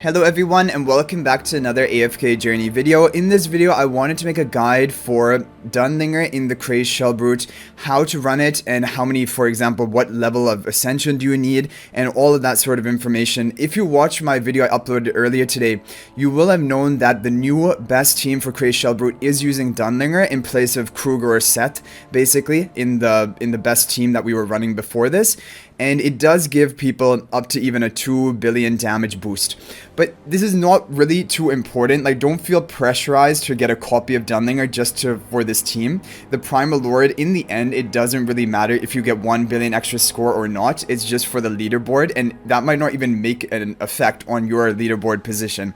Hello everyone and welcome back to another AFK journey video. In this video I wanted to make a guide for Dunlinger in the Crazed Shellbrute, how to run it and how many, for example, what level of ascension do you need and all of that sort of information. If you watched my video I uploaded earlier today, you will have known that the new best team for Crazed Shellbrute is using Dunlinger in place of Kruger or Set, basically in the best team that we were running before this. And it does give people up to even a 2 billion damage boost. But this is not really too important. Like, don't feel pressurized to get a copy of Dunlinger just for this team. The Primal Lord, in the end, it doesn't really matter if you get 1 billion extra score or not. It's just for the leaderboard, and that might not even make an effect on your leaderboard position.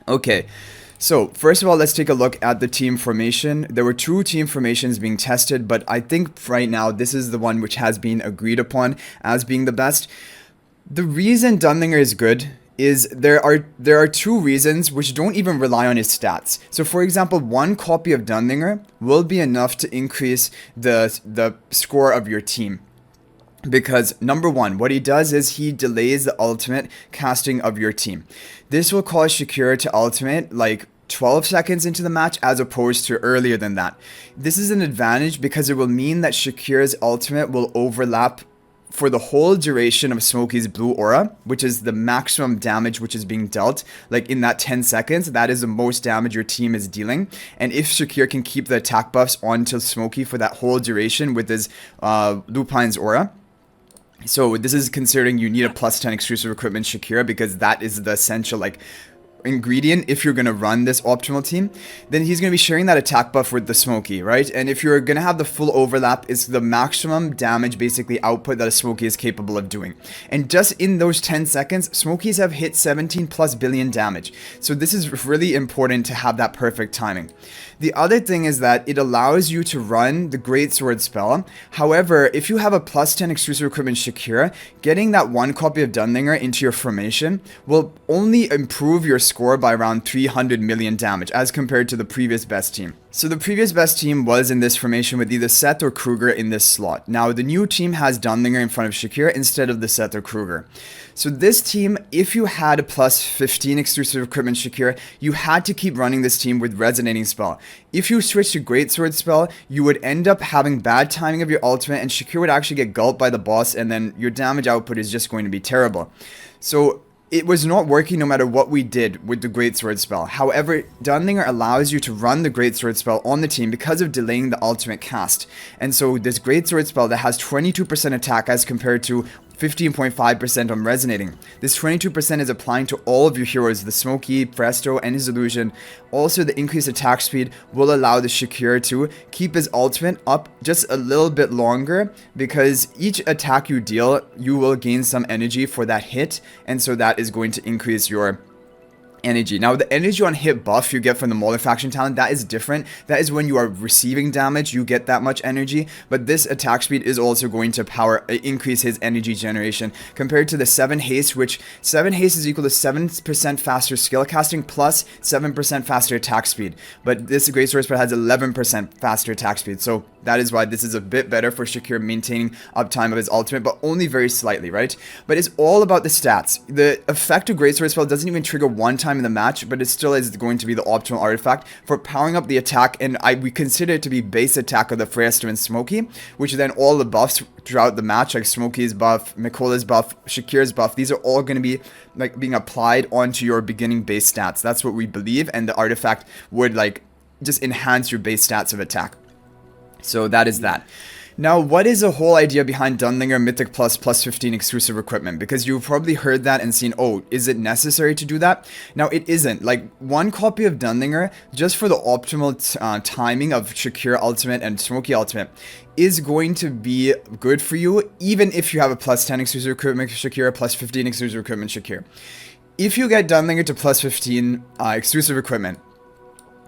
Okay. So, first of all, let's take a look at the team formation. There were two team formations being tested, but I think right now this is the one which has been agreed upon as being the best. The reason Dunlinger is good is there are two reasons which don't even rely on his stats. So, for example, one copy of Dunlinger will be enough to increase the score of your team. Because number one, what he does is he delays the ultimate casting of your team. This will cause Shakir to ultimate like 12 seconds into the match as opposed to earlier than that. This is an advantage because it will mean that Shakir's ultimate will overlap for the whole duration of Smokey's blue aura, which is the maximum damage which is being dealt. Like in that 10 seconds, that is the most damage your team is dealing. And if Shakir can keep the attack buffs onto Smokey for that whole duration with his Lupine's aura. So this is considering you need a plus 10 exclusive equipment Shakira, because that is the essential like ingredient if you're going to run this optimal team. Then he's going to be sharing that attack buff with the Smokey, right? And if you're going to have the full overlap, it's the maximum damage basically output that a Smokey is capable of doing. And just in those 10 seconds, Smokeys have hit 17 plus billion damage. So this is really important to have that perfect timing. The other thing is that it allows you to run the Greatsword Spell. However, if you have a plus 10 exclusive equipment Shakira, getting that one copy of Dunlinger into your formation will only improve your score by around 300 million damage as compared to the previous best team. So the previous best team was in this formation with either Seth or Kruger in this slot. Now the new team has Dunlinger in front of Shakir instead of the Seth or Kruger. So this team, if you had a plus 15 exclusive equipment Shakir, you had to keep running this team with Resonating Spell. If you switch to Greatsword Spell, you would end up having bad timing of your ultimate and Shakir would actually get gulped by the boss, and then your damage output is just going to be terrible. So it was not working no matter what we did with the Greatsword Spell. However, Dunlinger allows you to run the Greatsword Spell on the team because of delaying the ultimate cast. And so this Greatsword Spell that has 22% attack as compared to 15.5% on resonating. This 22% is applying to all of your heroes, the Smokey, Presto, and his illusion. Also, the increased attack speed will allow the Shakir to keep his ultimate up just a little bit longer, because each attack you deal, you will gain some energy for that hit, and so that is going to increase your energy. Now the energy on hit buff you get from the Malefaction talent, that is different. That is when you are receiving damage, you get that much energy, but this attack speed is also going to increase his energy generation compared to the 7 haste, which 7 haste is equal to 7% faster skill casting plus 7% faster attack speed, but this Greatsword Spell has 11% faster attack speed. So that is why this is a bit better for Shakir maintaining uptime of his ultimate, but only very slightly, right? But it's all about the stats. The effect of Greatsword Spell doesn't even trigger one time in the match, but it still is going to be the optimal artifact for powering up the attack, and we consider it to be base attack of the Presto and Smokey, which then all the buffs throughout the match, like Smokey's buff, Mikola's buff, Shakir's buff, these are all going to be like being applied onto your beginning base stats. That's what we believe, and the artifact would like just enhance your base stats of attack. So that is that. Now, what is the whole idea behind Dunlinger Mythic Plus 15 exclusive equipment? Because you've probably heard that and seen, oh, is it necessary to do that? Now, it isn't. Like, one copy of Dunlinger, just for the optimal timing of Shakir Ultimate and Smokey Ultimate, is going to be good for you, even if you have a plus 10 exclusive equipment Shakir, plus 15 exclusive equipment Shakir. If you get Dunlinger to plus 15 exclusive equipment,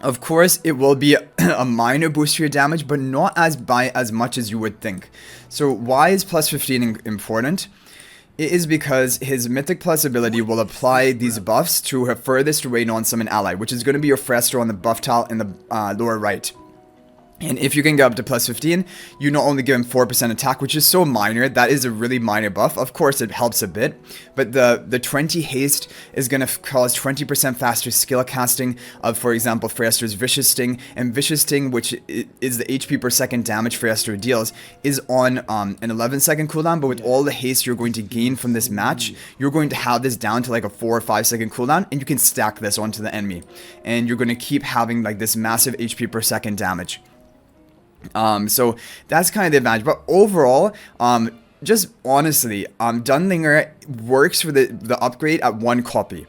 of course, it will be a minor boost to your damage, but not by as much as you would think. So why is plus 15 important? It is because his Mythic Plus ability will apply these buffs to her furthest away non-summon ally, which is going to be your Presto on the buff tile in the lower right. And if you can get up to plus 15, you not only give him 4% attack, which is so minor, that is a really minor buff. Of course, it helps a bit, but the 20 haste is going to cause 20% faster skill casting of, for example, Freyaster's Vicious Sting. And Vicious Sting, which is the HP per second damage Freyester deals, is on an 11-second cooldown, but with all the haste you're going to gain from this match, you're going to have this down to like a 4 or 5-second cooldown, and you can stack this onto the enemy. And you're going to keep having like this massive HP per second damage. So that's kind of the advantage, but overall, just honestly, Dunlinger works for the upgrade at 1 copy.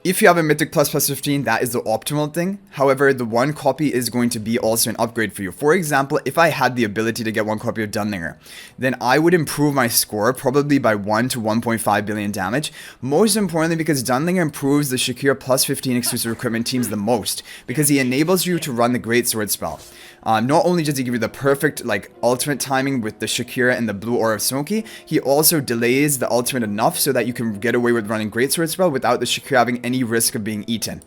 If you have a Mythic plus 15, that is the optimal thing. However, the 1 copy is going to be also an upgrade for you. For example, if I had the ability to get 1 copy of Dunlinger, then I would improve my score probably by 1 to 1.5 billion damage. Most importantly, because Dunlinger improves the Shakir plus 15 exclusive equipment teams the most, because he enables you to run the Greatsword Spell. Not only does he give you the perfect like ultimate timing with the Shakira and the blue aura of Smokey, he also delays the ultimate enough so that you can get away with running Greatsword Spell without the Shakira having any risk of being eaten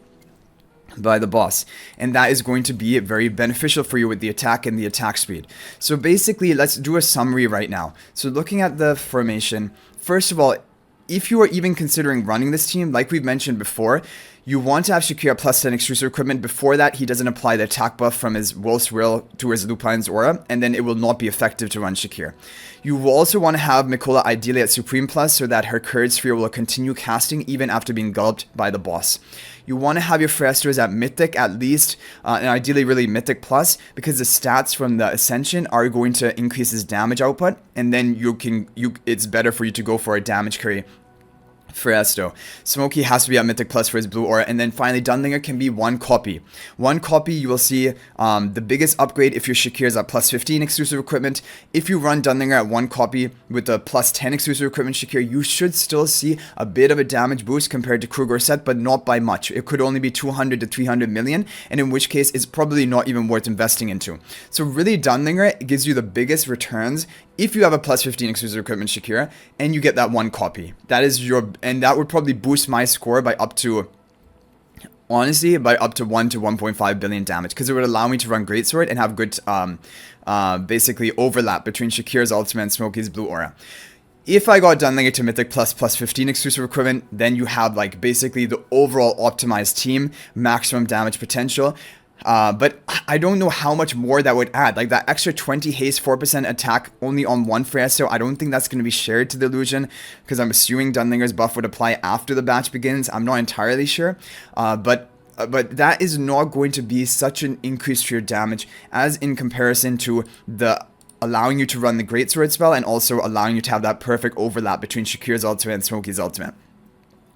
by the boss, and that is going to be very beneficial for you with the attack and the attack speed. So basically, let's do a summary right now. So looking at the formation, first of all, if you are even considering running this team, like we've mentioned before, you want to have Shakir plus 10 exclusive equipment. Before that, he doesn't apply the attack buff from his Wolf's Will to his Lupine's Aura, and then it will not be effective to run Shakir. You will also want to have Mikola ideally at Supreme Plus so that her Courage Sphere will continue casting even after being gulped by the boss. You want to have your Freyasters at Mythic at least, and ideally really Mythic Plus, because the stats from the Ascension are going to increase his damage output, and then it's better for you to go for a damage carry Freyasto. Smokey has to be at Mythic Plus for his blue aura, and then finally Dunlinger can be 1 copy. 1 copy, you will see the biggest upgrade if your Shakir is at plus 15 exclusive equipment. If you run Dunlinger at 1 copy with the plus 10 exclusive equipment Shakir, you should still see a bit of a damage boost compared to Kruger set, but not by much. It could only be 200 to 300 million, and in which case it's probably not even worth investing into. So really Dunlinger gives you the biggest returns if you have a plus 15 exclusive equipment Shakira and you get that 1 copy. That is your, and that would probably boost my score by up to, honestly, by up to 1 to 1.5 billion damage, because it would allow me to run Greatsword and have good basically overlap between Shakir's ultimate and Smokey's blue aura. If I got Dunlinger to Mythic plus 15 exclusive equipment, then you have like basically the overall optimized team, maximum damage potential. But I don't know how much more that would add. Like that extra 20 haste, 4% attack only on 1 Freyasto, I don't think that's going to be shared to the Illusion, because I'm assuming Dunlinger's buff would apply after the batch begins. I'm not entirely sure. But that is not going to be such an increase to your damage as in comparison to the allowing you to run the Greatsword Spell and also allowing you to have that perfect overlap between Shakir's ultimate and Smokey's ultimate.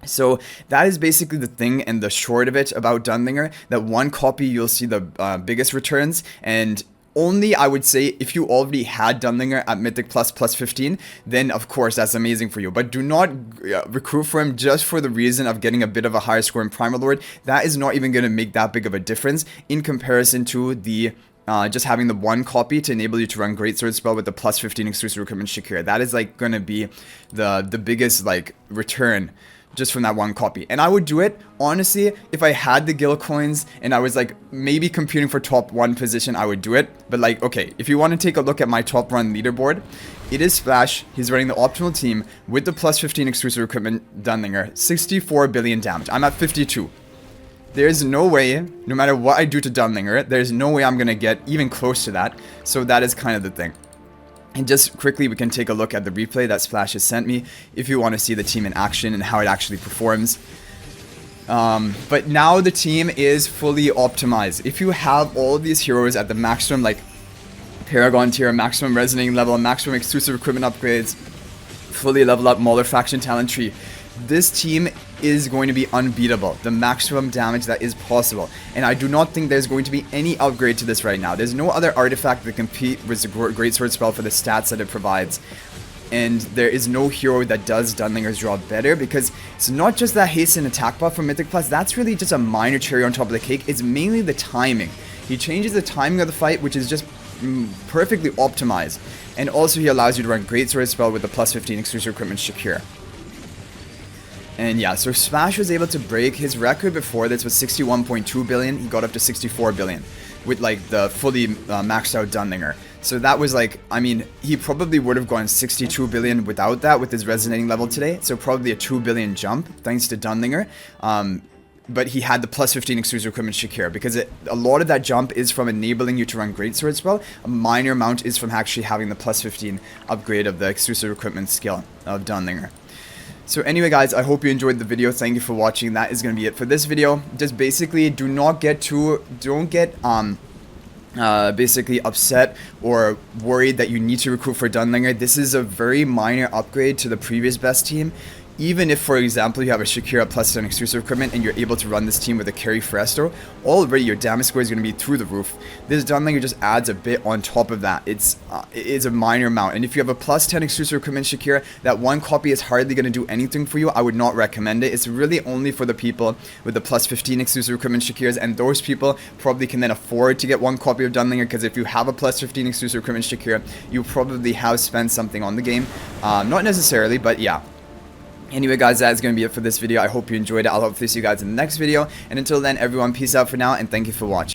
So that is basically the thing and the short of it about Dunlinger, that 1 copy you'll see the biggest returns, and only I would say if you already had Dunlinger at Mythic plus 15, then of course that's amazing for you. But do not recruit for him just for the reason of getting a bit of a higher score in Primal Lord. That is not even going to make that big of a difference in comparison to the just having the 1 copy to enable you to run Greatsword Spell with the plus 15 exclusive equipment Shakir. That is like going to be the biggest like return just from that 1 copy. And I would do it, honestly, if I had the Gil coins and I was like maybe competing for top 1 position, I would do it. But like, okay, if you want to take a look at my top run leaderboard, it is Splash. He's running the optimal team with the plus 15 exclusive equipment Dunlinger, 64 billion damage. I'm at 52. There's no way, no matter what I do to Dunlinger, there's no way I'm going to get even close to that. So that is kind of the thing. And just quickly, we can take a look at the replay that Splash has sent me if you want to see the team in action and how it actually performs. But now the team is fully optimized. If you have all of these heroes at the maximum, like Paragon tier, maximum resonating level, maximum exclusive equipment upgrades, fully level up Mauler faction talent tree, this team is going to be unbeatable. The maximum damage that is possible. And I do not think there's going to be any upgrade to this right now. There's no other artifact that compete with the Greatsword Spell for the stats that it provides. And there is no hero that does Dunlinger's draw better, because it's not just that haste and attack buff from Mythic Plus. That's really just a minor cherry on top of the cake. It's mainly the timing. He changes the timing of the fight, which is just perfectly optimized. And also he allows you to run Greatsword Spell with the plus 15 exclusive equipment Shakir. And yeah, so Smash was able to break his record before this was 61.2 billion. He got up to 64 billion. with like the fully maxed out Dunlinger. So that was like, I mean, he probably would have gone 62 billion without that with his resonating level today. So probably a 2 billion jump thanks to Dunlinger. But he had the plus 15 exclusive equipment Shakir, because a lot of that jump is from enabling you to run Greatsword Spell. A minor amount is from actually having the plus 15 upgrade of the exclusive equipment skill of Dunlinger. So anyway guys, I hope you enjoyed the video. Thank you for watching. That is going to be it for this video. Just basically don't get basically upset or worried that you need to recruit for Dunlinger. This is a very minor upgrade to the previous best team. Even if, for example, you have a Shakir at plus 10 exclusive equipment and you're able to run this team with a carry Foresto, already your damage score is going to be through the roof. This Dunlinger just adds a bit on top of that. It is a minor amount. And if you have a plus 10 exclusive equipment Shakir, that one copy is hardly going to do anything for you. I would not recommend it. It's really only for the people with the plus 15 exclusive equipment Shakirs, and those people probably can then afford to get one copy of Dunlinger, because if you have a plus 15 exclusive equipment Shakir, you probably have spent something on the game. Not necessarily, but yeah. Anyway guys, that is going to be it for this video. I hope you enjoyed it. I'll hopefully see you guys in the next video. And until then, everyone, peace out for now, and thank you for watching.